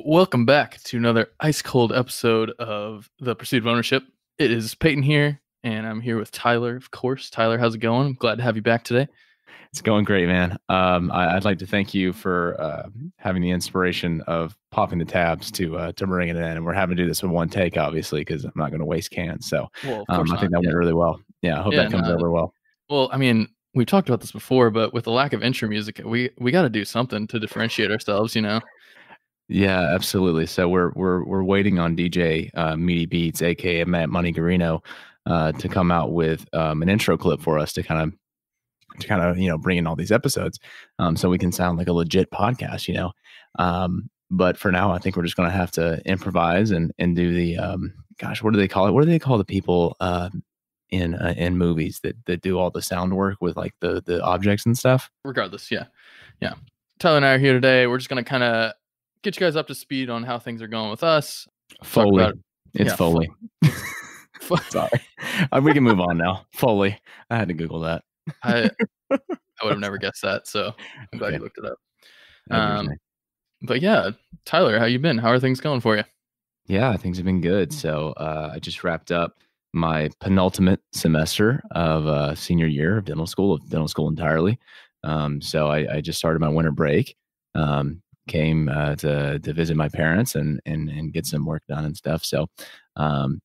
Welcome back to another ice cold episode of The Pursuit of Ownership. It is Payton here, and I'm here with Tyler, of course. Tyler, how's it going? I'm glad to have you back today. It's going great, man. I'd like to thank you for having the inspiration of popping the tabs to bring it in. And we're having to do this in one take, obviously, because I'm not going to waste cans. So Well, of course I think that went really well. Yeah, I hope that comes over well. Well, I mean, we've talked about this before, but with the lack of intro music, we got to do something to differentiate ourselves, you know? Yeah, absolutely. So we're waiting on DJ Meaty Beats, aka Matt Money Garino, to come out with an intro clip for us to kind of bring in all these episodes, so we can sound like a legit podcast. But for now, I think we're just going to have to improvise and do the what do they call it? What do they call the people in movies that do all the sound work with like the objects and stuff? Regardless, yeah. Tyler and I are here today. We're just going to kind of get you guys up to speed on how things are going with us. Foley. It's Foley. Sorry. We can move on now. Foley. I had to Google that. I would have never guessed that, so I'm glad you looked it up. But yeah, Tyler, how you been? How are things going for you? Yeah, things have been good. So I just wrapped up my penultimate semester of senior year of dental school entirely. So I just started my winter break. Came to visit my parents and get some work done and stuff. So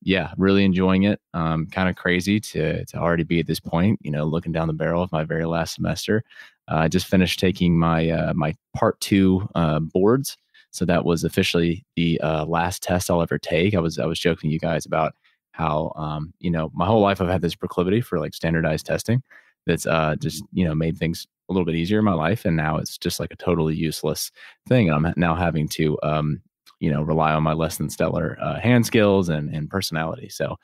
yeah, really enjoying it. Kind of crazy to already be at this point, looking down the barrel of my very last semester. I just finished taking my my part 2 boards. So that was officially the last test I'll ever take. I was joking to you guys about how my whole life I've had this proclivity for like standardized testing that's just made things a little bit easier in my life, and now it's just like a totally useless thing. And I'm now having to rely on my less than stellar hand skills and personality. So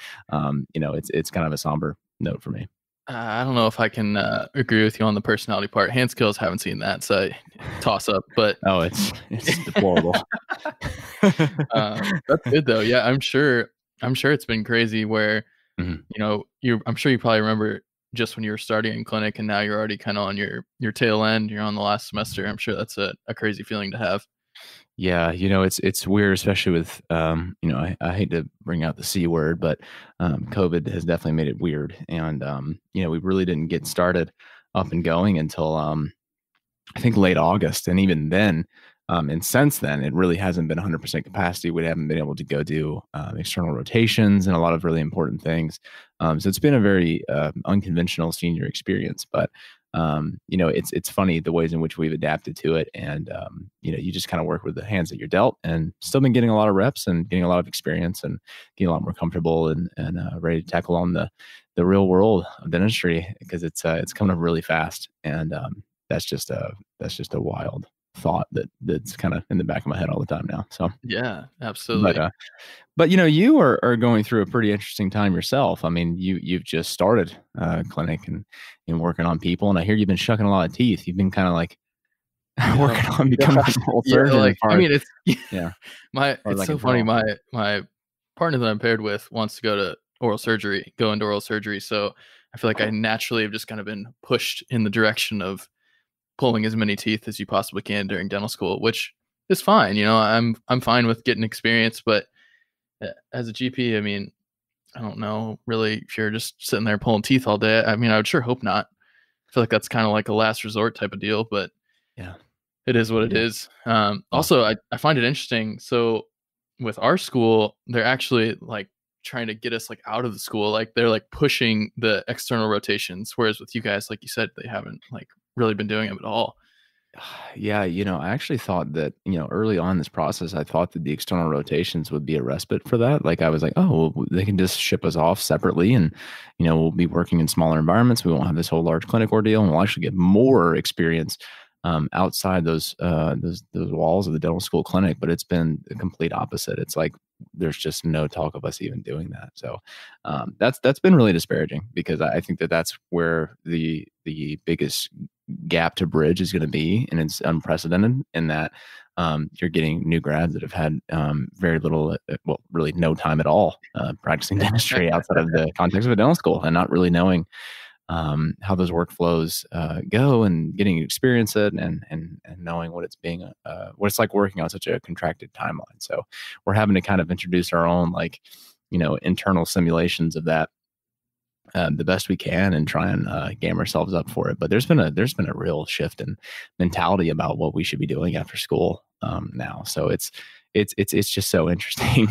it's kind of a somber note for me. I don't know if I can agree with you on the personality part. Hand skills, haven't seen that, so toss up. But it's deplorable. That's good though. Yeah, I'm sure it's been crazy. Where I'm sure you probably remember just when you were starting in clinic, and now you're already kind of on your tail end. You're on the last semester. I'm sure that's a crazy feeling to have. Yeah, it's weird, especially with I hate to bring out the C word, but COVID has definitely made it weird. And we really didn't get started up and going until I think late August. And even then, and since then, it really hasn't been 100% capacity. We haven't been able to go do external rotations and a lot of really important things. So it's been a very unconventional senior experience, but it's funny the ways in which we've adapted to it. And, you just kind of work with the hands that you're dealt, and still been getting a lot of reps and getting a lot of experience and getting a lot more comfortable and ready to tackle on the real world of dentistry, because it's coming up really fast. And that's just a wild thought that's kind of in the back of my head all the time now. So yeah, absolutely. But you are going through a pretty interesting time yourself. I mean, you've just started clinic and working on people, and I hear you've been shucking a lot of teeth. You've been kind of like working on becoming an oral surgeon. It's so funny. My partner that I'm paired with wants to go into oral surgery. So I feel like I naturally have just kind of been pushed in the direction of pulling as many teeth as you possibly can during dental school, which is fine. I'm fine with getting experience, but as a GP, I mean, I don't know really if you're just sitting there pulling teeth all day. I mean, I would sure hope not. I feel like that's kind of like a last resort type of deal, but yeah, it is what it is. Also, I find it interesting. So with our school, they're actually like trying to get us like out of the school. Like they're like pushing the external rotations. Whereas with you guys, like you said, they haven't like really been doing it at all. Yeah, I actually thought that, early on in this process, I thought that the external rotations would be a respite for that. Like I was like, oh, well, they can just ship us off separately, and, we'll be working in smaller environments. We won't have this whole large clinic ordeal, and we'll actually get more experience outside those walls of the dental school clinic. But it's been the complete opposite. It's like there's just no talk of us even doing that. So that's been really disparaging, because I think that's where the biggest gap to bridge is going to be, and it's unprecedented in that you're getting new grads that have had very little, really no time at all practicing dentistry outside of the context of a dental school, and not really knowing how those workflows go, and getting to experience it, and knowing what what it's like working on such a contracted timeline. So we're having to kind of introduce our own, like, internal simulations of that the best we can, and try and game ourselves up for it. But there's been a real shift in mentality about what we should be doing after school now. So it's just so interesting,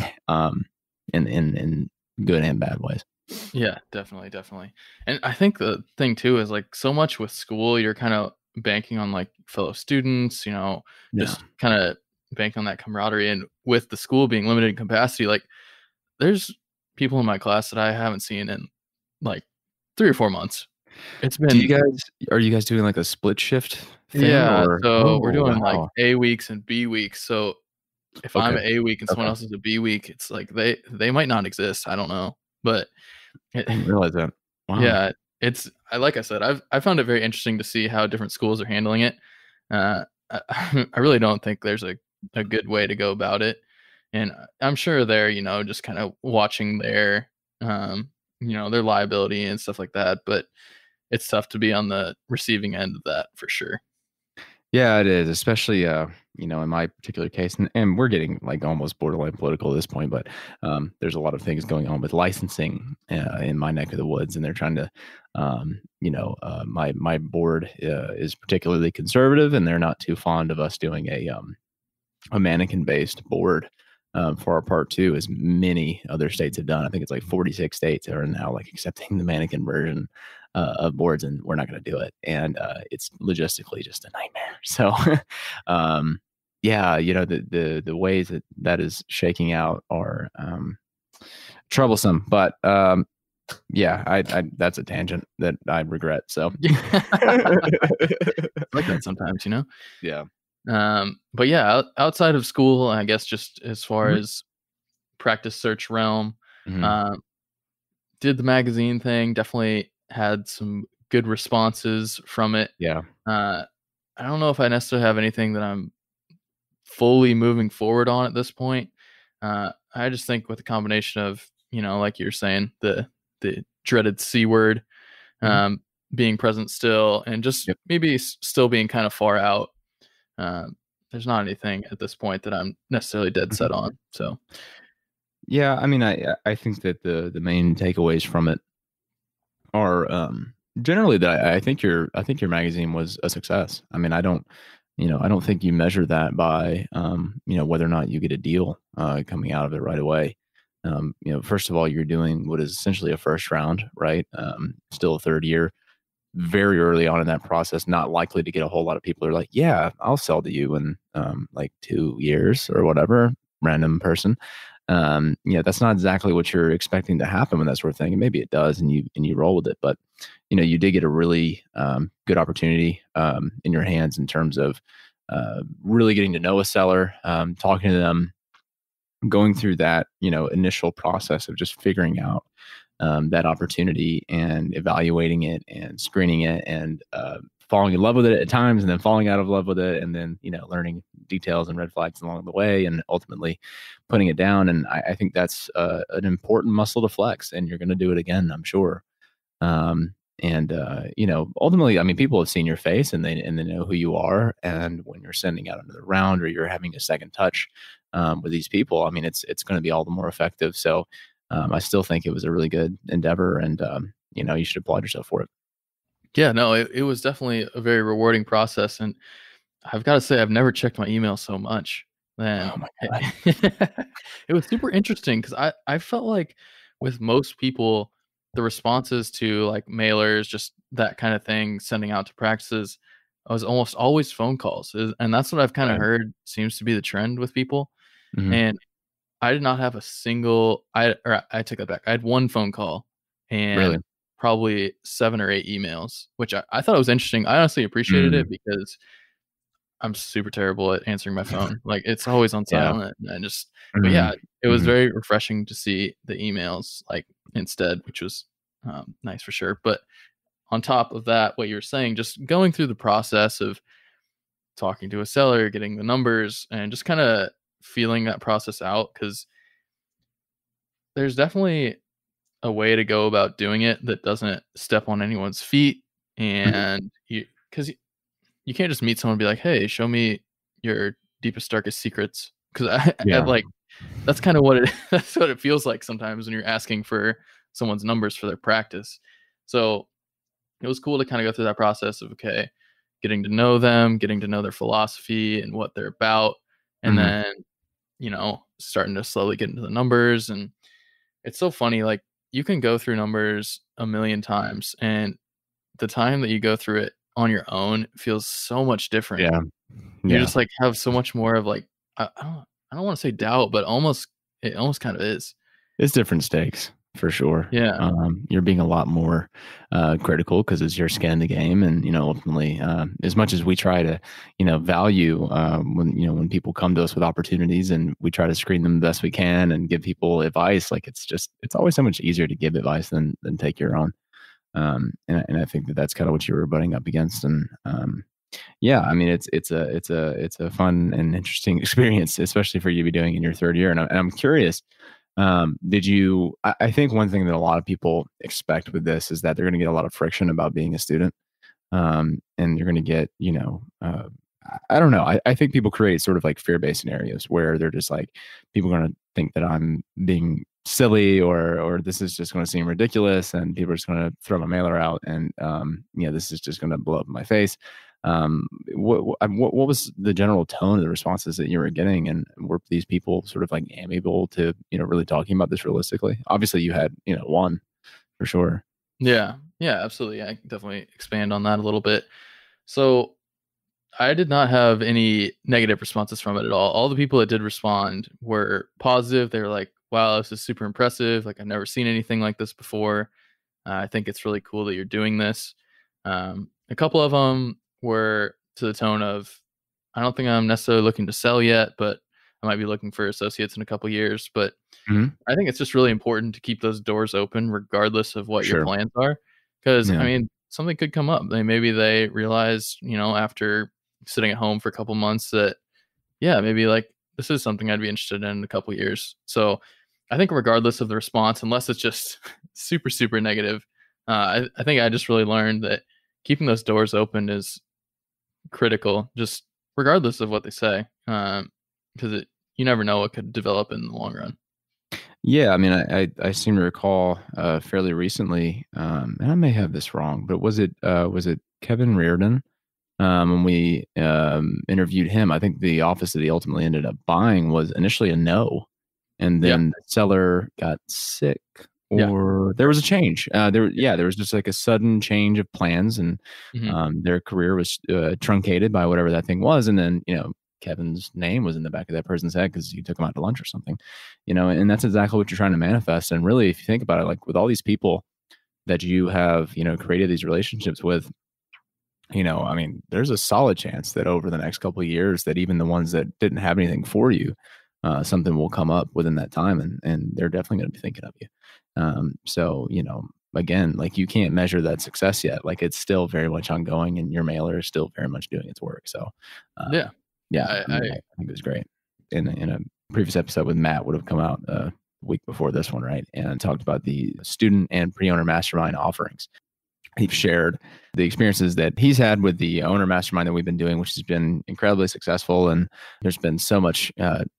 in good and bad ways. Yeah, definitely, definitely. And I think the thing too is like so much with school, you're kind of banking on like fellow students, Yeah. just kind of bank on that camaraderie. And with the school being limited in capacity, like there's people in my class that I haven't seen in like 3 or 4 months. It's been Are you guys doing like a split shift thing, Yeah, or? so we're Oh, doing like wow. A weeks and B weeks. So if I'm Okay. a week and someone Okay. else is a B week, it's like they might not exist. I don't know, but it, I didn't realize that. Wow. yeah, it's I like I said, I found it very interesting to see how different schools are handling it. I really don't think there's a good way to go about it, and I'm sure they're just kind of watching their liability and stuff like that. But it's tough to be on the receiving end of that for sure. Yeah, it is, especially in my particular case, and we're getting like almost borderline political at this point, but there's a lot of things going on with licensing in my neck of the woods, and they're trying to, my board is particularly conservative, and they're not too fond of us doing a mannequin based board for our part two, as many other states have done. I think it's like 46 states are now like accepting the mannequin version of boards, and we're not going to do it. And it's logistically just a nightmare. So, yeah, the ways that is shaking out are troublesome. But yeah, I that's a tangent that I regret. So, Like that sometimes. yeah. But yeah, outside of school, I guess just as far Mhm. as practice search realm, Mhm. um, did the magazine thing, definitely had some good responses from it. Yeah. Uh, I don't know if I necessarily have anything that I'm fully moving forward on at this point. I just think with a combination of, like you're saying, the dreaded C word Mhm. um, being present still, and just Yep. maybe still being kind of far out. Um, there's not anything at this point that I'm necessarily dead Mhm. set on. So Yeah, I mean, I think that the main takeaways from it are generally that I think your magazine was a success. I mean, I don't think you measure that by whether or not you get a deal coming out of it right away. First of all, you're doing what is essentially a first round, right? Still a third year, very early on in that process, not likely to get a whole lot of people who are like, yeah, I'll sell to you in like 2 years or whatever, random person. That's not exactly what you're expecting to happen with that sort of thing. And maybe it does, and you roll with it. But you did get a really good opportunity in your hands in terms of really getting to know a seller, talking to them, going through that initial process of just figuring out that opportunity and evaluating it and screening it, and falling in love with it at times, and then falling out of love with it, and then learning details and red flags along the way, and ultimately putting it down. And I think that's an important muscle to flex, and you're going to do it again, I'm sure. And ultimately, I mean, people have seen your face, and they know who you are. And when you're sending out another round, or you're having a second touch with these people, I mean, it's going to be all the more effective. So I still think it was a really good endeavor, and you should applaud yourself for it. yeah, no, it was definitely a very rewarding process, and I've got to say I've never checked my email so much. Oh Then my it, god. it was super interesting because I felt like with most people, the responses to like mailers, just that kind of thing, sending out to practices, was almost always phone calls, and that's what I've kind of Right. heard seems to be the trend with people. Hmm. And I did not have a single I take that back. I had one phone call Really. and probably 7 or 8 emails, which I thought it was interesting. I honestly appreciated Mm. it because I'm super terrible at answering my phone. Like, it's always on Yeah. silent, and I just but Hmm. yeah, it was Hmm. very refreshing to see the emails, like, instead, which was, nice for sure. But on top of that, what you were saying, just going through the process of talking to a seller, getting the numbers, and just kinda feeling that process out, because there's definitely a way to go about doing it that doesn't step on anyone's feet. Mhm. And because you can't just meet someone and be like, hey, show me your deepest, darkest secrets. Because I Yeah. like, that's kind of what it that's what it feels like sometimes when you're asking for someone's numbers for their practice. So it was cool to kind of go through that process of, okay, getting to know them, getting to know their philosophy and what they're about, and Mhm. then starting to slowly get into the numbers. And it's so funny, like, you can go through numbers a million times, and the time that you go through it on your own feels so much different. Yeah. You Yeah. just like have so much more of like, I don't want to say doubt, but it almost kind of is. It's different stakes for sure. Yeah. You're being a lot more critical because it's your skin in the game, and ultimately, as much as we try to, value when people come to us with opportunities, and we try to screen them the best we can and give people advice. Like it's always so much easier to give advice than take your own. And I think that's kind of what you were butting up against, and yeah, I mean, it's a fun and interesting experience, especially for you to be doing in your third year. And I'm curious, did you? I think one thing that a lot of people expect with this is that they're going to get a lot of friction about being a student, and you're going to get, I don't know. I think people create sort of like fear-based scenarios where they're just like, people are going to think that I'm being silly, or this is just going to seem ridiculous, and people are just going to throw my mailer out, and this is just going to blow up in my face. What was the general tone of the responses that you were getting, and were these people sort of like amiable to really talking about this realistically? Obviously, you had one for sure. Yeah. Yeah, absolutely. I can definitely expand on that a little bit. So I did not have any negative responses from it at all. All the people that did respond were positive. They were like, wow, this is super impressive. Like, I've never seen anything like this before. I think it's really cool that you're doing this. A couple of them were to the tone of, I don't think I'm necessarily looking to sell yet, but I might be looking for associates in a couple years. But Hmm. I think it's just really important to keep those doors open regardless of what your Sure. plans are. Because, I Yeah. mean, something could come up. Maybe they realize, after sitting at home for a couple months that, yeah, maybe like this is something I'd be interested in a couple years. So I think regardless of the response, unless it's just super, super negative, I think I just really learned that keeping those doors open is critical, just regardless of what they say, because you never know what could develop in the long run. Yeah, I mean, I seem to recall fairly recently, and I may have this wrong, but was it Kevin Reardon? When we interviewed him, I think the office that he ultimately ended up buying was initially a no, and Yeah. then the seller got sick, Yeah. or there was a Correct. change. There was just like a sudden change of plans, and Hmm. their career was truncated by whatever that thing was, and then Kevin's name was in the back of that person's head because you took him out to lunch or something, and that's exactly what you're trying to manifest. And really, if you think about it, like with all these people that you have created these relationships with, I mean, there's a solid chance that over the next couple of years, that even the ones that didn't have anything for you, something will come up within that time, and they're definitely going to be thinking of you. So, again, like, you can't measure that success yet. Like, it's still very much ongoing, and your mailer is still very much doing its work. So, Yeah. yeah, Yeah. I mean, I think it was great. In a previous episode with Matt would have come out a week before this one, right? And talked about the student and pre-owner mastermind offerings. He's shared the experiences that he's had with the owner mastermind that we've been doing, which has been incredibly successful. And there's been so much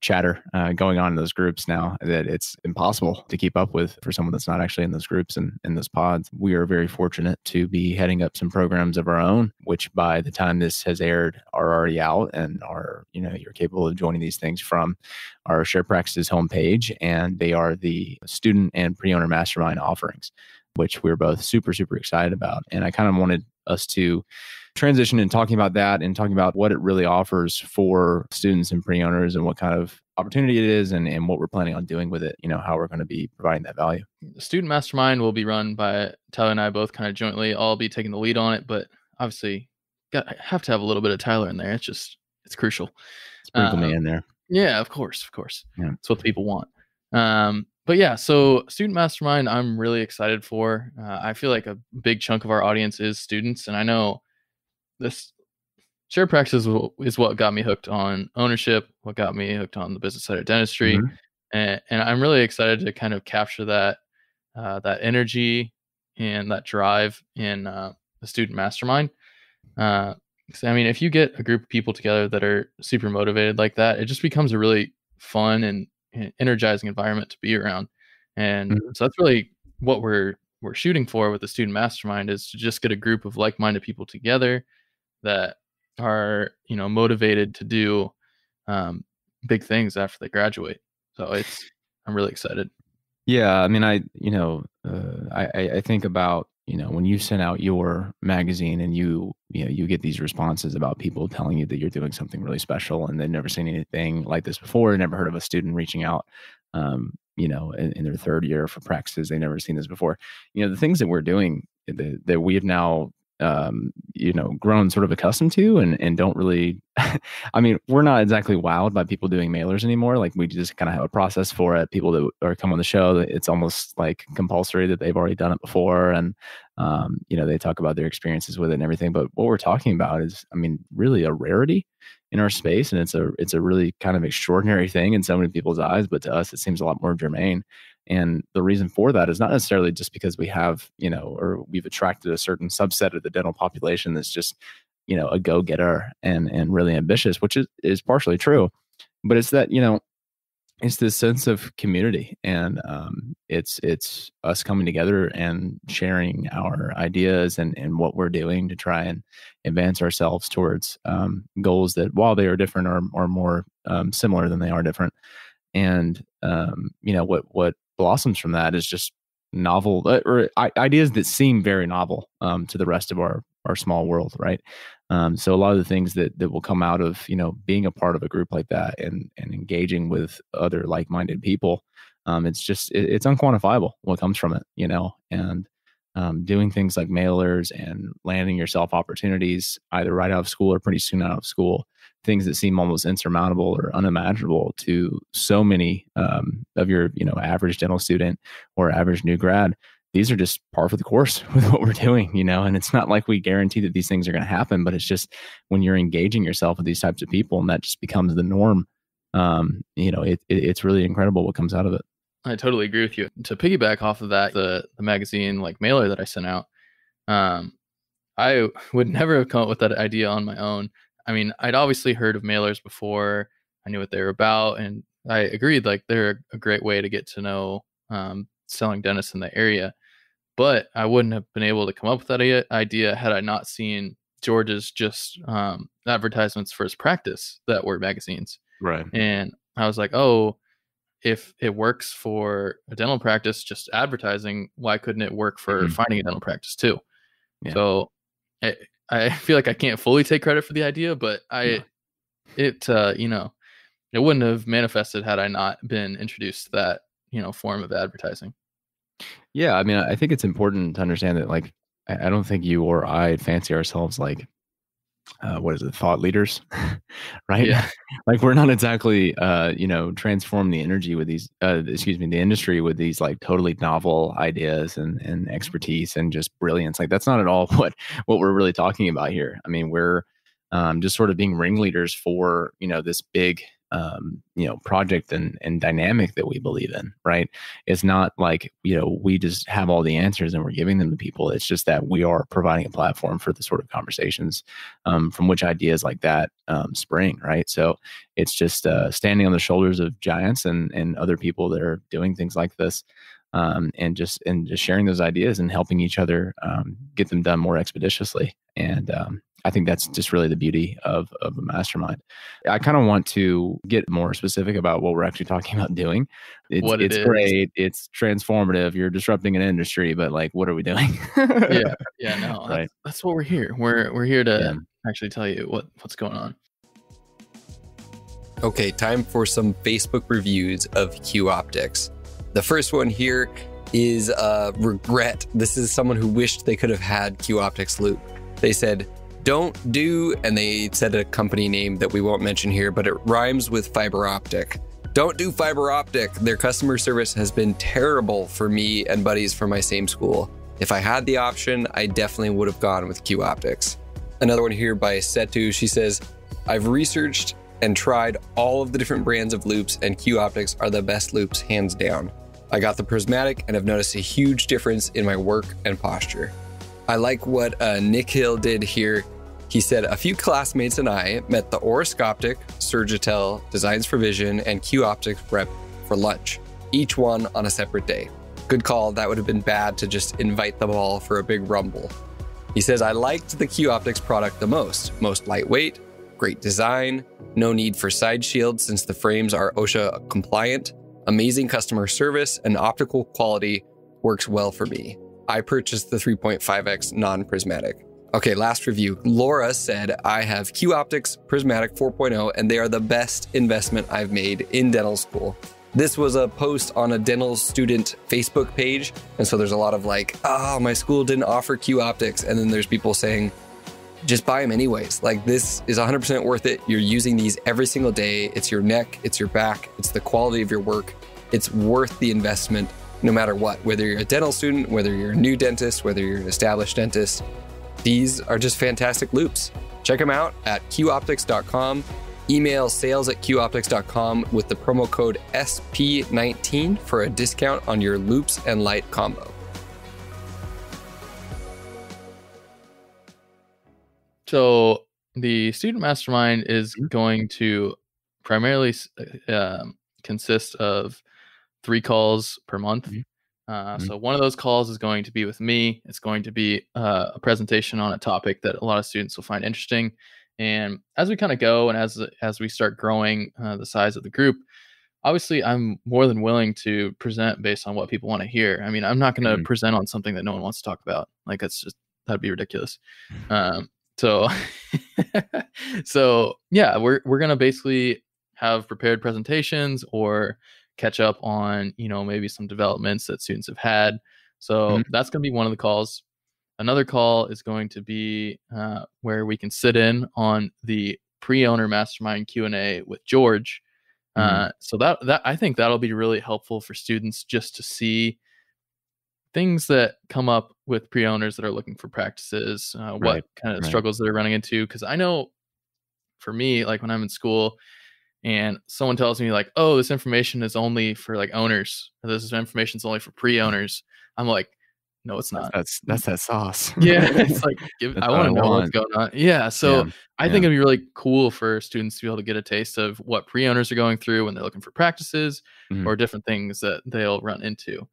chatter going on in those groups now that it's impossible to keep up with for someone that's not actually in those groups and in those pods. We are very fortunate to be heading up some programs of our own, which by the time this has aired are already out and are, you're capable of joining these things from our Shared Practices homepage. And they are the student and pre-owner mastermind offerings, which we're both super, super excited about. And I kind of wanted us to transition in talking about that and talking about what it really offers for students and pre-owners and what kind of opportunity it is, and what we're planning on doing with it, how we're going to be providing that value. The student mastermind will be run by Tyler and I both kind of jointly. I'll be taking the lead on it, but obviously have to have a little bit of Tyler in there. It's crucial. Sprinkle me Um, in there. yeah, of course, of course. Yeah. That's what the people want. But yeah, so student mastermind, I'm really excited for. I feel like a big chunk of our audience is students, and I know this shared practice is what got me hooked on ownership, what got me hooked on the business side of dentistry, Mhm. and I'm really excited to kind of capture that that energy and that drive in the student mastermind. 'Cause, I mean, if you get a group of people together that are super motivated like that, it just becomes a really fun and energizing environment to be around. And Mhm. so that's really what we're shooting for with the student mastermind, is to just get a group of like-minded people together that are, motivated to do um, big things after they graduate. So I'm really excited. Yeah, I mean, I think about, when you send out your magazine and you get these responses about people telling you that you're doing something really special and they've never seen anything like this before, never heard of a student reaching out, in their third year for practices, they've never seen this before. The things that we're doing that we have now, grown sort of accustomed to and don't really, I mean, we're not exactly wowed by people doing mailers anymore. Like we just kind of have a process for it. People that are come on the show, it's almost like compulsory that they've already done it before. And, they talk about their experiences with it and everything. But what we're talking about is, I mean, really a rarity in our space. And it's a really kind of extraordinary thing in so many people's eyes, but to us, it seems a lot more germane. And the reason for that is not necessarily just because we have, or we've attracted a certain subset of the dental population that's just, a go-getter and really ambitious, which is partially true. But it's that, it's this sense of community, and it's us coming together and sharing our ideas and what we're doing to try and advance ourselves towards goals that, while they are different, are more similar than they are different. And what blossoms from that is just novel ideas that seem very novel to the rest of our small world, right? So a lot of the things that will come out of being a part of a group like that and engaging with other like-minded people, it's unquantifiable what comes from it, and doing things like mailers and landing yourself opportunities either right out of school or pretty soon out of school, things that seem almost insurmountable or unimaginable to so many of your average dental student or average new grad. These are just par for the course with what we're doing, and it's not like we guarantee that these things are going to happen, but it's just when you're engaging yourself with these types of people and that just becomes the norm, it's really incredible what comes out of it. I totally agree with you. To piggyback off of that, the magazine like mailer that I sent out, um, I would never have come up with that idea on my own. I mean, I'd obviously heard of mailers before. I knew what they were about, and I agreed like they're a great way to get to know selling dentists in the area. But I wouldn't have been able to come up with that idea had I not seen George's just advertisements for his practice that were magazines. Right. And I was like, oh, if it works for a dental practice, just advertising, why couldn't it work for finding a dental practice too? Yeah. So I feel like I can't fully take credit for the idea, but it wouldn't have manifested had I not been introduced to that, form of advertising. Yeah. I mean, I think it's important to understand that, like, I don't think you or I fancy ourselves like, what is it, thought leaders, right? Yeah. Like we're not exactly, transform the energy with these, the industry with these like totally novel ideas and expertise and just brilliance. Like that's not at all what we're really talking about here. I mean, we're just sort of being ringleaders for, this big, project and dynamic that we believe in, right? It's not like, we just have all the answers and we're giving them to people. It's just that we are providing a platform for the sort of conversations from which ideas like that spring, right? So it's just standing on the shoulders of giants and other people that are doing things like this, and just sharing those ideas and helping each other get them done more expeditiously. And I think that's just really the beauty of a mastermind. I kind of want to get more specific about what we're actually talking about doing. It's great. It's transformative. You're disrupting an industry, but like, what are we doing? Yeah, no, Right. that's what we're here. We're here to actually tell you what's going on. Okay, time for some Facebook reviews of Q Optics. The first one here is regret. This is someone who wished they could have had Q Optics Loop. They said, don't do, and they said a company name that we won't mention here, but it rhymes with fiber optic. Don't do fiber optic. Their customer service has been terrible for me and buddies from my same school. If I had the option, I definitely would have gone with Q Optics. Another one here by Setu. She says, I've researched and tried all of the different brands of loops, and Q Optics are the best loops, hands down. I got the prismatic and have noticed a huge difference in my work and posture. I like what Nick Hill did here. He said, a few classmates and I met the Oroscoptic, Surgitel, Designs for Vision, and Q Optics rep for lunch, each one on a separate day. Good call. That would have been bad to just invite them all for a big rumble. He says, I liked the Q Optics product the most lightweight, great design, no need for side shields since the frames are OSHA compliant, amazing customer service, and optical quality works well for me. I purchased the 3.5x non-prismatic. Okay, last review. Laura said, I have Q Optics Prismatic 4.0 and they are the best investment I've made in dental school. This was a post on a dental student Facebook page. And so there's a lot of like, oh, my school didn't offer Q Optics. And then there's people saying, just buy them anyways. Like, this is 100% worth it. You're using these every single day. It's your neck, it's your back, it's the quality of your work. It's worth the investment no matter what, whether you're a dental student, whether you're a new dentist, whether you're an established dentist. These are just fantastic loupes. Check them out at qoptics.com. Email sales@qoptics.com with the promo code SP19 for a discount on your loupes and light combo. So the student mastermind is going to primarily consist of 3 calls per month. So one of those calls is going to be with me. It's going to be a presentation on a topic that a lot of students will find interesting. And as we kind of go and as we start growing the size of the group, obviously I'm more than willing to present based on what people want to hear. I mean, I'm not going to present on something that no one wants to talk about. Like, that'd be ridiculous. So yeah, we're going to basically have prepared presentations or catch up on, maybe some developments that students have had. So that's going to be one of the calls. Another call is going to be where we can sit in on the pre-owner mastermind Q&A with George. So that I think that'll be really helpful for students just to see things that come up with pre-owners that are looking for practices, what kind of struggles they're running into. Because I know for me, like when I'm in school, and someone tells me like, oh, this information is only for like owners, or this information is only for pre-owners. I'm like, no, it's not. That's that sauce. Yeah. It's like, I want to know what's going on. Yeah. So I think it'd be really cool for students to be able to get a taste of what pre-owners are going through when they're looking for practices or different things that they'll run into.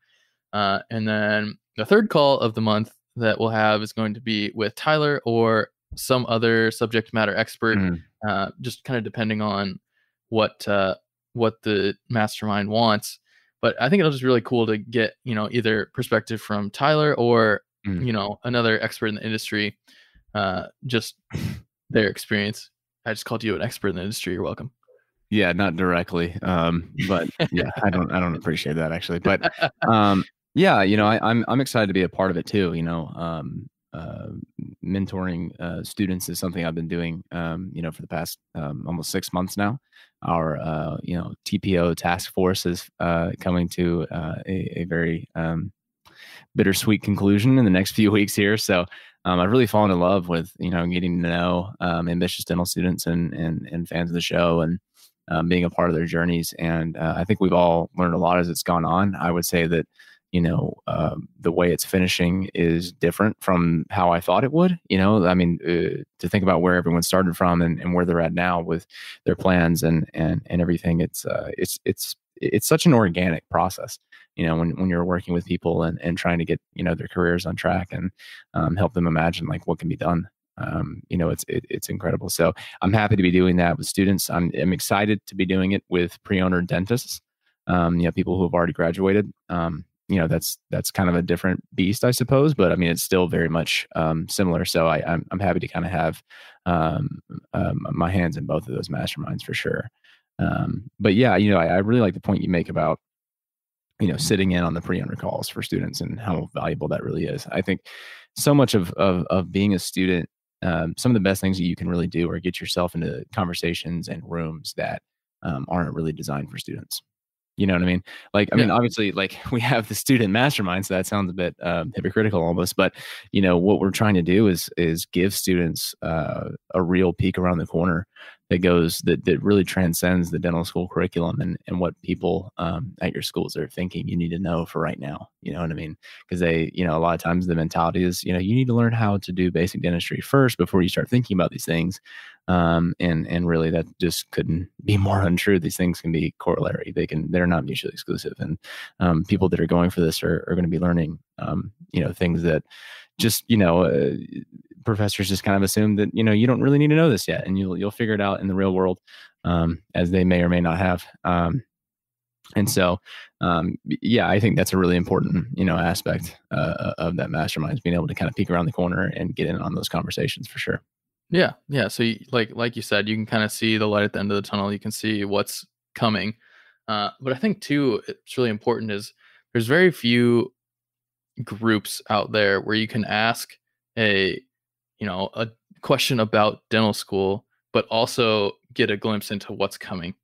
And then the third call of the month that we'll have is going to be with Tyler or some other subject matter expert, just kind of depending on what the mastermind wants. But I think it'll just be really cool to get, either perspective from Tyler or, another expert in the industry, just their experience. I just called you an expert in the industry. You're welcome. Yeah, not directly. But yeah, I don't appreciate that actually. But yeah, I'm excited to be a part of it too. Mentoring students is something I've been doing, for the past almost 6 months now. Our TPO task force is coming to a very bittersweet conclusion in the next few weeks here. So I've really fallen in love with getting to know ambitious dental students and fans of the show and being a part of their journeys. And I think we've all learned a lot as it's gone on. I would say that the way it's finishing is different from how I thought it would. To think about where everyone started from and where they're at now with their plans and everything. It's such an organic process. When you're working with people and trying to get their careers on track and help them imagine like what can be done. It's incredible. So I'm happy to be doing that with students. I'm excited to be doing it with pre-owner dentists. People who have already graduated. That's kind of a different beast, I suppose, but I mean, it's still very much similar. So I'm happy to kind of have my hands in both of those masterminds for sure. But yeah, I really like the point you make about, sitting in on the pre-owner calls for students and how valuable that really is. I think so much of being a student, some of the best things that you can really do are get yourself into conversations and rooms that aren't really designed for students. You know what I mean? Like, I mean, Yeah. obviously, like we have the student mastermind, so that sounds a bit hypocritical almost. But you know, what we're trying to do is give students a real peek around the corner that really transcends the dental school curriculum and what people at your schools are thinking you need to know for right now. You know what I mean? Because they, you know, a lot of times the mentality is, you know, you need to learn how to do basic dentistry first before you start thinking about these things. And really that just couldn't be more untrue. These things can be corollary. They're not mutually exclusive. And people that are going for this are going to be learning, you know, things that just, you know, professors just kind of assume that, you know, you don't really need to know this yet, and you'll figure it out in the real world, as they may or may not have. And so, yeah, I think that's a really important, you know, aspect of that mastermind, is being able to kind of peek around the corner and get in on those conversations for sure. Yeah. Yeah. So like you said, you can kind of see the light at the end of the tunnel. You can see what's coming. But I think too, it's really important is there's very few groups out there where you can ask a question about dental school, but also get a glimpse into what's coming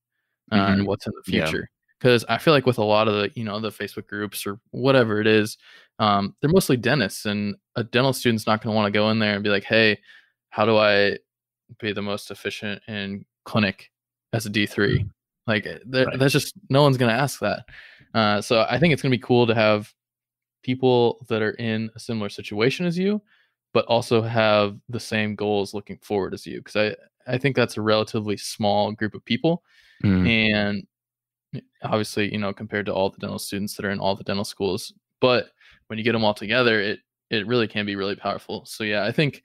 Mm-hmm. and what's in the Yeah. future. Because I feel like with a lot of the Facebook groups or whatever it is, they're mostly dentists, and a dental student's not going to want to go in there and be like, hey, how do I be the most efficient in clinic as a D3? Like Right. that's just, no one's going to ask that. So I think it's going to be cool to have people that are in a similar situation as you, but also have the same goals looking forward as you. Because I think that's a relatively small group of people. Mm. And obviously, compared to all the dental students that are in all the dental schools, but when you get them all together, it really can be really powerful. So yeah, I think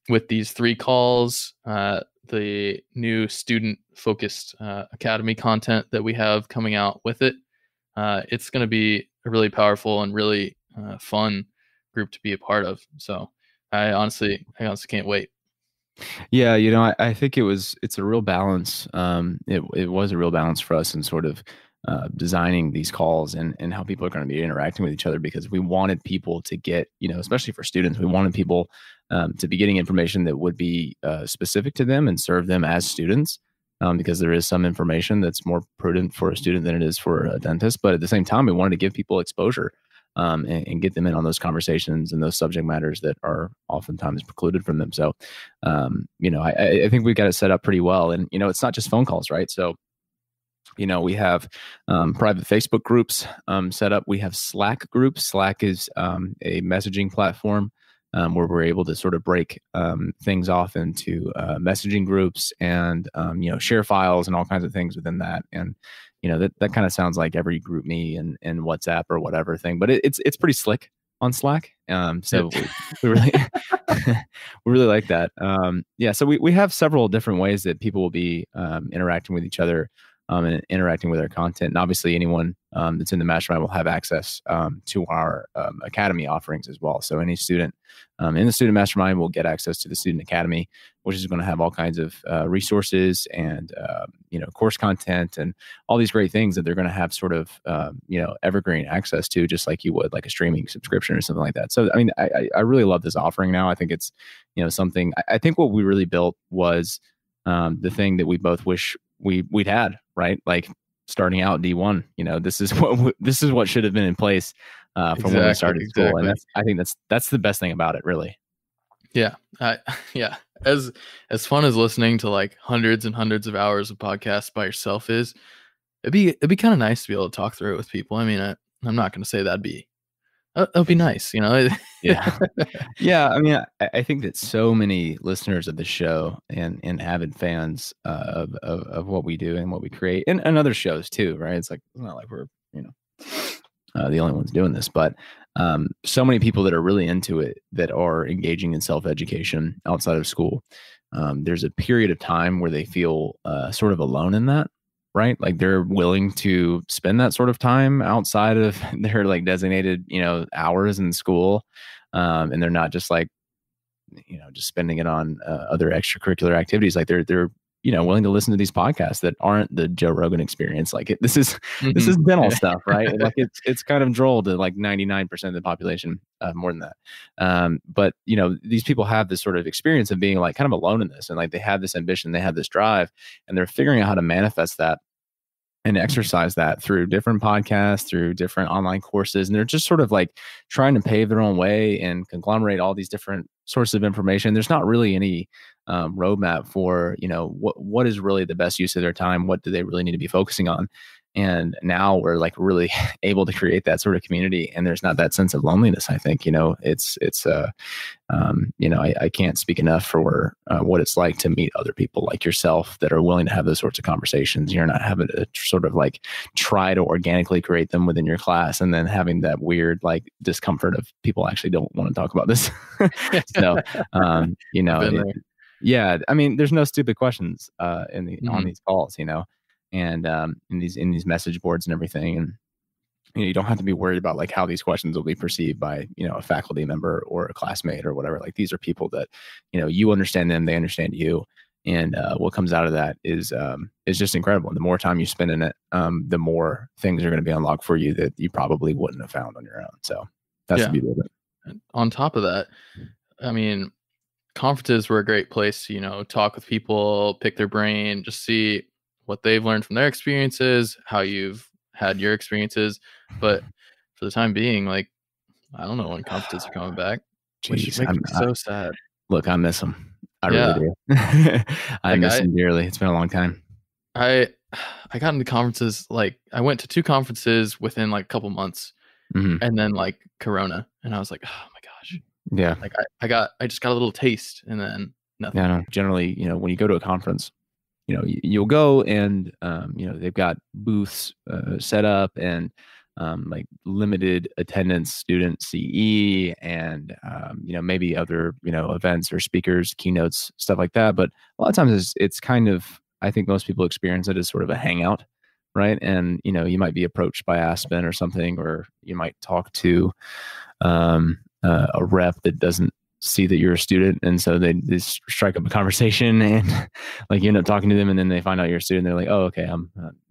with these 3 calls, the new student focused academy content that we have coming out with it, it's going to be a really powerful and really fun group to be a part of. So I honestly can't wait. Yeah, you know, I think it's a real balance. It was a real balance for us in sort of designing these calls and how people are going to be interacting with each other, because we wanted people to get, you know, especially for students, we wanted people to be getting information that would be specific to them and serve them as students. Because there is some information that's more prudent for a student than it is for a dentist. But at the same time, we wanted to give people exposure and get them in on those conversations and those subject matters that are oftentimes precluded from them. So, you know, I think we've got it set up pretty well. And, you know, it's not just phone calls, right? So, you know, we have private Facebook groups set up. We have Slack groups. Slack is a messaging platform where we're able to sort of break things off into messaging groups and, you know, share files and all kinds of things within that. And, you know, that kind of sounds like every group me and WhatsApp or whatever thing, but it's pretty slick on Slack. So we really, we really like that. Yeah. So we have several different ways that people will be interacting with each other and interacting with our content. And obviously anyone that's in the mastermind will have access to our academy offerings as well. So any student in the student mastermind will get access to the student academy, which is going to have all kinds of resources and, you know, course content and all these great things that they're going to have sort of, you know, evergreen access to, just like you would like a streaming subscription or something like that. So, I mean, I really love this offering now. I think it's, you know, something, I think what we really built was the thing that we both wish we'd had, right? Like starting out D1, you know, this is what should have been in place from when we started school. And I think that's the best thing about it, really. Yeah. Yeah. As fun as listening to like hundreds and hundreds of hours of podcasts by yourself is, it'd be kind of nice to be able to talk through it with people. I mean, I'm not going to say that'd be nice, you know? Yeah. Yeah. I mean, I think that so many listeners of the show and avid fans of what we do and what we create and other shows too, right? It's not like we're, you know, the only ones doing this, but so many people that are really into it, that are engaging in self-education outside of school. There's a period of time where they feel sort of alone in that, right? Like they're willing to spend that sort of time outside of their like designated, you know, hours in school. And they're not just like, you know, just spending it on other extracurricular activities. Like they're, you know, willing to listen to these podcasts that aren't the Joe Rogan experience. Like this is dental stuff, right? Like it's kind of droll to like 99% of the population, more than that. But you know, these people have this sort of experience of being like kind of alone in this, and like they have this ambition, they have this drive, and they're figuring out how to manifest that and exercise that through different podcasts, through different online courses. And they're just sort of like trying to pave their own way and conglomerate all these different sources of information. There's not really any roadmap for, what is really the best use of their time? What do they really need to be focusing on? And now we're like really able to create that sort of community, and there's not that sense of loneliness. I think, I can't speak enough for what it's like to meet other people like yourself that are willing to have those sorts of conversations. You're not having to sort of like try to organically create them within your class, and then having that weird like discomfort of people actually don't want to talk about this. So, yeah, I mean, there's no stupid questions on these calls, and in these message boards and everything. And you don't have to be worried about like how these questions will be perceived by a faculty member or a classmate or whatever. Like, these are people that you understand them, they understand you, and what comes out of that is just incredible. And the more time you spend in it, the more things are going to be unlocked for you that you probably wouldn't have found on your own. So that's the beauty of it. And on top of that, I mean, conferences were a great place to talk with people, pick their brain, just see what they've learned from their experiences, how you've had your experiences. But for the time being, like, I don't know when conferences are coming back. Jeez, which makes me so sad. Look, I miss them. I really do. I miss them dearly. It's been a long time. I got into conferences, like I went to 2 conferences within like a couple months, and then like Corona, and I was like, oh my gosh. Yeah. Like I just got a little taste, and then nothing. Yeah, no. Generally, when you go to a conference, you'll go and they've got booths set up, and like limited attendance student CE, and maybe other events or speakers, keynotes, stuff like that. But a lot of times it's kind of, I think most people experience it as sort of a hangout, right? And you might be approached by Aspen or something, or you might talk to a rep that doesn't see that you're a student, and so they strike up a conversation, and like you end up talking to them, and then they find out you're a student. They're like, oh, okay,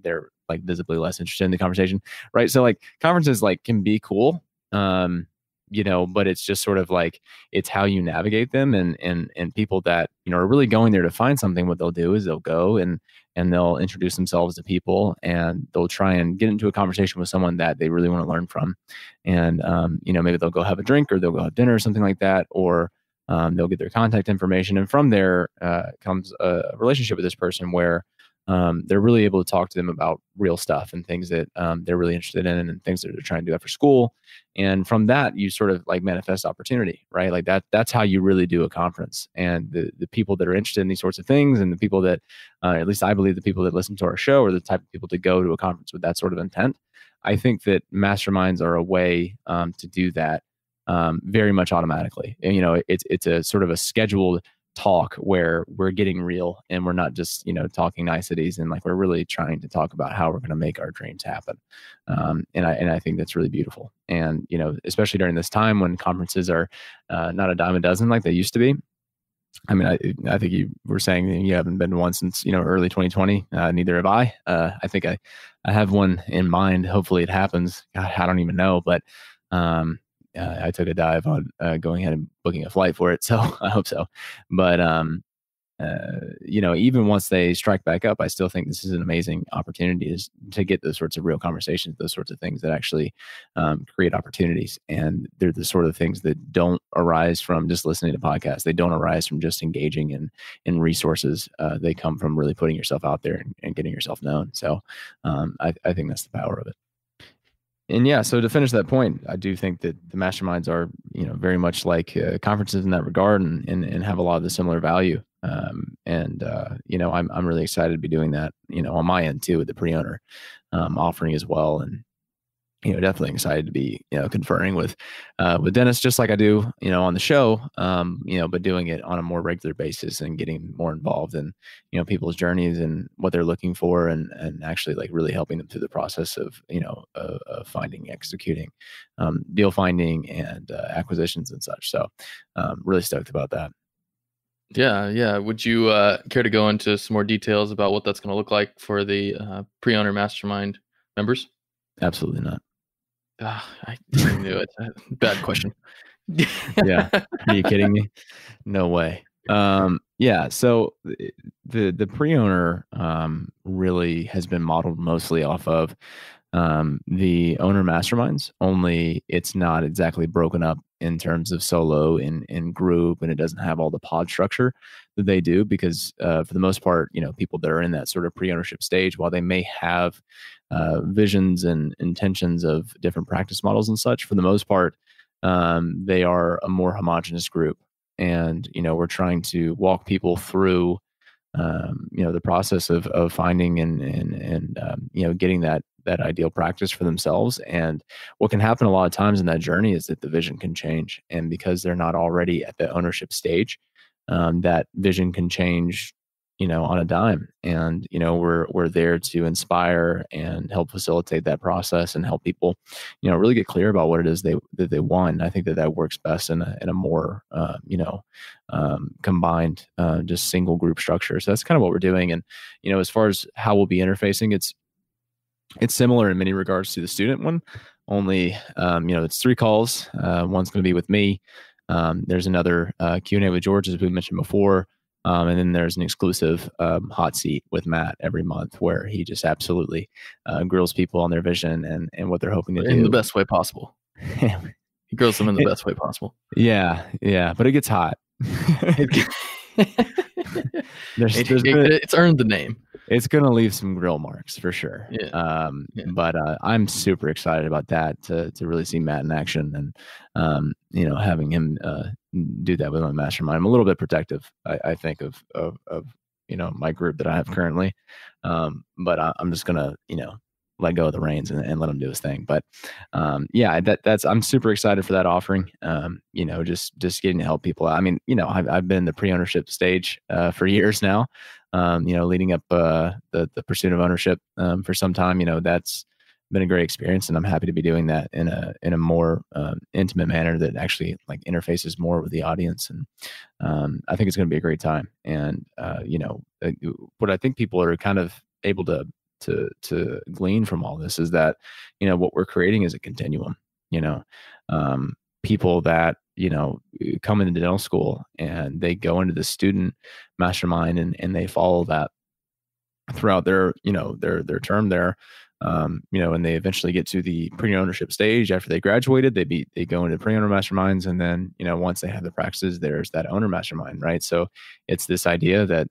they're like visibly less interested in the conversation, right? So like conferences like can be cool, but it's just sort of like, it's how you navigate them, and people that are really going there to find something. What they'll do is they'll go and they'll introduce themselves to people, and they'll try and get into a conversation with someone that they really want to learn from. And, maybe they'll go have a drink, or they'll go have dinner or something like that, or they'll get their contact information. And from there comes a relationship with this person where they're really able to talk to them about real stuff and things that they're really interested in, and things that they're trying to do after school. And from that, you sort of like manifest opportunity, right? Like that's how you really do a conference. And the people that are interested in these sorts of things, and the people that, at least I believe the people that listen to our show, are the type of people to go to a conference with that sort of intent. I think that masterminds are a way to do that very much automatically. And, it's a sort of a scheduled talk where we're getting real, and we're not just talking niceties, and like we're really trying to talk about how we're going to make our dreams happen. And I think that's really beautiful. And especially during this time when conferences are not a dime a dozen like they used to be. I mean, I think you were saying that you haven't been to one since early 2020. Neither have I. I think I have one in mind. Hopefully it happens. God, I don't even know, but I took a dive on going ahead and booking a flight for it, so I hope so. But even once they strike back up, I still think this is an amazing opportunity to get those sorts of real conversations, those sorts of things that actually create opportunities. And they're the sort of things that don't arise from just listening to podcasts. They don't arise from just engaging in resources. They come from really putting yourself out there and getting yourself known. So I think that's the power of it. And yeah, so to finish that point, I do think that the masterminds are, very much like conferences in that regard, and have a lot of the similar value. I'm really excited to be doing that, on my end too, with the pre-owner offering as well. And definitely excited to be, conferring with Dennis, just like I do, on the show, but doing it on a more regular basis and getting more involved in, people's journeys and what they're looking for, and actually like really helping them through the process of, finding, executing, deal finding, and acquisitions and such. So really stoked about that. Yeah. Would you care to go into some more details about what that's going to look like for the pre-owner mastermind members? Absolutely not. I knew it. Bad question. Yeah. Are you kidding me? No way. Yeah. So the pre-owner really has been modeled mostly off of the owner masterminds. Only it's not exactly broken up in terms of solo in group, and it doesn't have all the pod structure that they do because for the most part, people that are in that sort of pre-ownership stage, while they may have visions and intentions of different practice models and such, for the most part, they are a more homogenous group. And we're trying to walk people through the process of finding and getting that ideal practice for themselves. And what can happen a lot of times in that journey is that the vision can change, and because they're not already at the ownership stage, that vision can change on a dime. And we're there to inspire and help facilitate that process and help people really get clear about what it is that they want. And I think that works best in a more combined just single group structure. So that's kind of what we're doing. And as far as how we'll be interfacing, it's similar in many regards to the student one, only it's 3 calls. One's going to be with me. There's another Q&A with George, as we mentioned before. And then there's an exclusive hot seat with Matt every month where he just absolutely grills people on their vision and what they're hoping to do. In the best way possible. He grills them in the best way possible. Yeah. But it gets hot. It's earned the name. It's going to leave some grill marks for sure. Yeah. But I'm super excited about that to really see Matt in action and, having him do that with my mastermind. I'm a little bit protective, I think, of my group that I have currently. But I'm just going to, let go of the reins and let him do his thing. But that's I'm super excited for that offering. Just getting to help people out. I mean, I've been in the pre-ownership stage for years now. Leading up the pursuit of ownership for some time. That's been a great experience, and I'm happy to be doing that in a more intimate manner that actually like interfaces more with the audience. And I think it's going to be a great time. And what I think people are kind of able to glean from all this is that what we're creating is a continuum. People that come into dental school and they go into the student mastermind and they follow that throughout their their term there. And they eventually get to the pre-ownership stage after they graduated. They go into pre-owner masterminds, and then once they have the practices, there's that owner mastermind, right? So it's this idea that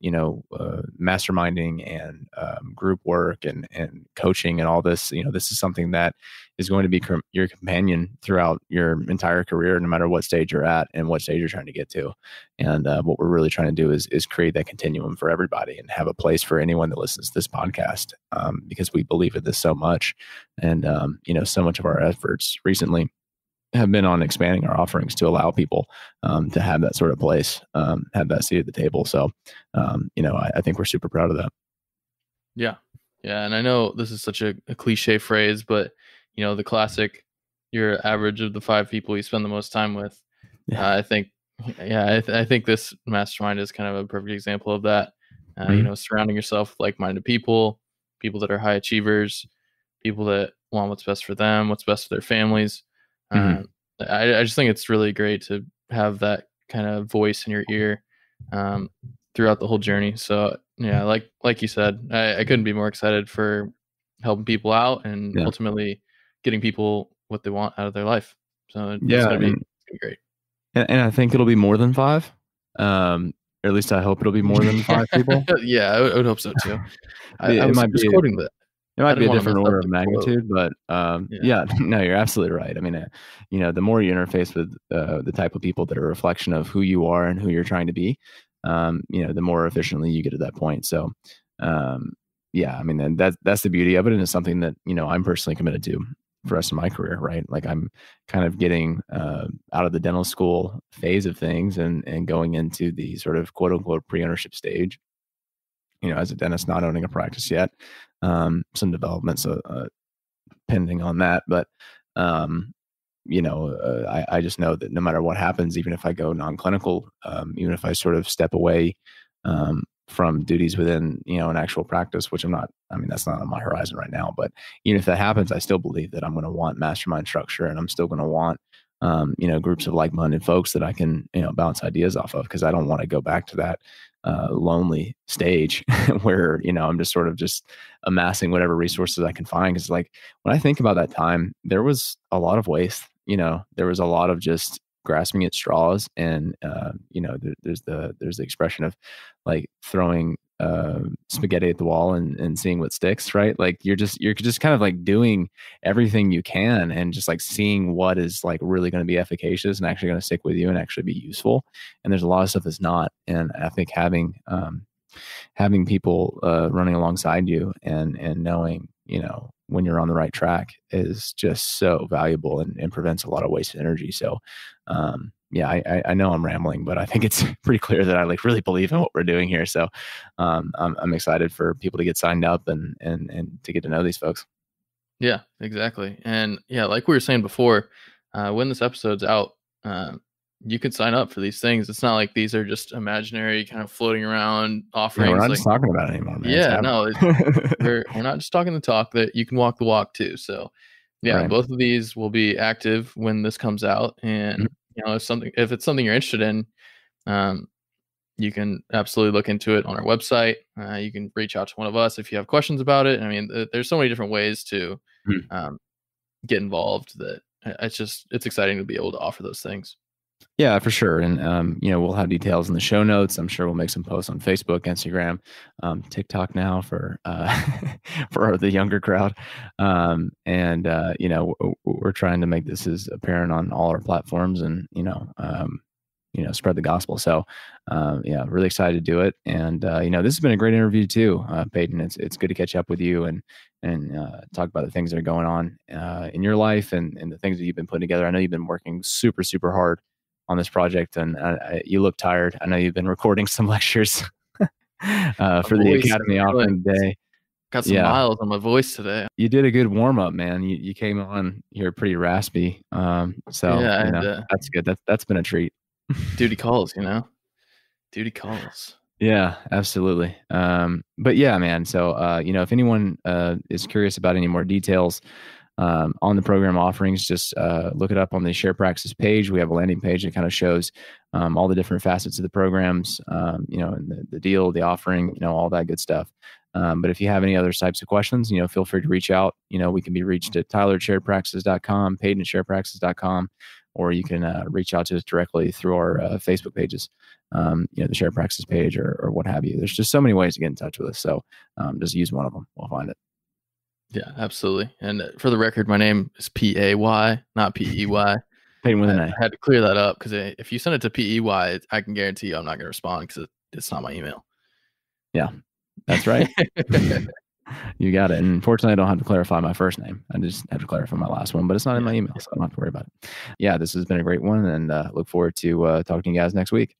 masterminding and group work and coaching and all this, this is something that is going to be your companion throughout your entire career, no matter what stage you're at and what stage you're trying to get to. And what we're really trying to do is create that continuum for everybody and have a place for anyone that listens to this podcast, because we believe in this so much. And, so much of our efforts recently have been on expanding our offerings to allow people to have that sort of place, have that seat at the table. So, I think we're super proud of that. Yeah. Yeah. And I know this is such a cliche phrase, but the classic, you're average of the 5 people you spend the most time with. Yeah. I think this mastermind is kind of a perfect example of that. Surrounding yourself with like-minded people that are high achievers, people that want what's best for them, what's best for their families. I just think it's really great to have that kind of voice in your ear throughout the whole journey. So yeah, like you said, I couldn't be more excited for helping people out and ultimately getting people what they want out of their life. So it's gonna be great. And I think it'll be more than 5. Or at least I hope it'll be more than 5 people. Yeah, I would hope so too. I was just quoting that. It might be a different order of magnitude, but no, you're absolutely right. I mean, the more you interface with the type of people that are a reflection of who you are and who you're trying to be, the more efficiently you get to that point. So, I mean, that's the beauty of it, and it's something that I'm personally committed to for the rest of my career, right? Like I'm kind of getting out of the dental school phase of things and going into the sort of quote unquote pre-ownership stage. As a dentist, not owning a practice yet, some developments pending on that, but I just know that no matter what happens, even if I go non-clinical, even if I sort of step away from duties within, an actual practice, which that's not on my horizon right now, but even if that happens, I still believe that I'm going to want mastermind structure, and I'm still going to want, groups of like-minded folks that I can, bounce ideas off of, because I don't want to go back to that lonely stage where, I'm just sort of just amassing whatever resources I can find. Cause like when I think about that time, there was a lot of waste, there was a lot of just grasping at straws. And, there's the expression of like throwing spaghetti at the wall and seeing what sticks, right? Like you're just kind of like doing everything you can and just like seeing what is like really going to be efficacious and actually going to stick with you and actually be useful. And there's a lot of stuff that's not. And I think having people running alongside you and knowing, when you're on the right track is just so valuable and prevents a lot of wasted energy. So, I know I'm rambling, but I think it's pretty clear that I like really believe in what we're doing here. So, I'm excited for people to get signed up and to get to know these folks. Yeah, exactly. And yeah, like we were saying before, when this episode's out, you can sign up for these things. It's not like these are just imaginary kind of floating around offerings. We're not like, just talking about it anymore, man. Yeah, no, we're not just talking the talk, that you can walk the walk too. So yeah, Right. both of these will be active when this comes out. And if it's something you're interested in, you can absolutely look into it on our website. You can reach out to one of us if you have questions about it. I mean, there's so many different ways to get involved that it's exciting to be able to offer those things. Yeah, for sure. And, we'll have details in the show notes. I'm sure we'll make some posts on Facebook, Instagram, TikTok now for, for the younger crowd. We're trying to make this as apparent on all our platforms and, spread the gospel. So, really excited to do it. And, this has been a great interview too, Payton. It's good to catch up with you and talk about the things that are going on in your life and the things that you've been putting together. I know you've been working super, super hard on this project, and you look tired. I know you've been recording some lectures for the Academy offering today. Got some miles on my voice today. You did a good warm up, man. You came on here pretty raspy. That's good. That's been a treat. Duty calls, duty calls. Yeah, absolutely. But yeah, man. So, if anyone is curious about any more details on the program offerings, just look it up on the Shared Practices page. We have a landing page that kind of shows all the different facets of the programs, and the deal, the offering, all that good stuff. But if you have any other types of questions, feel free to reach out. We can be reached at tyler@sharedpractices.com, Payton@sharedpractices.com, or you can reach out to us directly through our Facebook pages, the Shared Practices page or what have you. There's just so many ways to get in touch with us. So just use one of them. We'll find it. Yeah, absolutely. And for the record, my name is Pay, not Pey. Payton with an A. I had to clear that up because if you send it to Pey, I can guarantee you I'm not going to respond because it's not my email. Yeah, that's right. You got it. And unfortunately, I don't have to clarify my first name. I just have to clarify my last one, but it's not in my email, so I don't have to worry about it. Yeah, this has been a great one, and look forward to talking to you guys next week.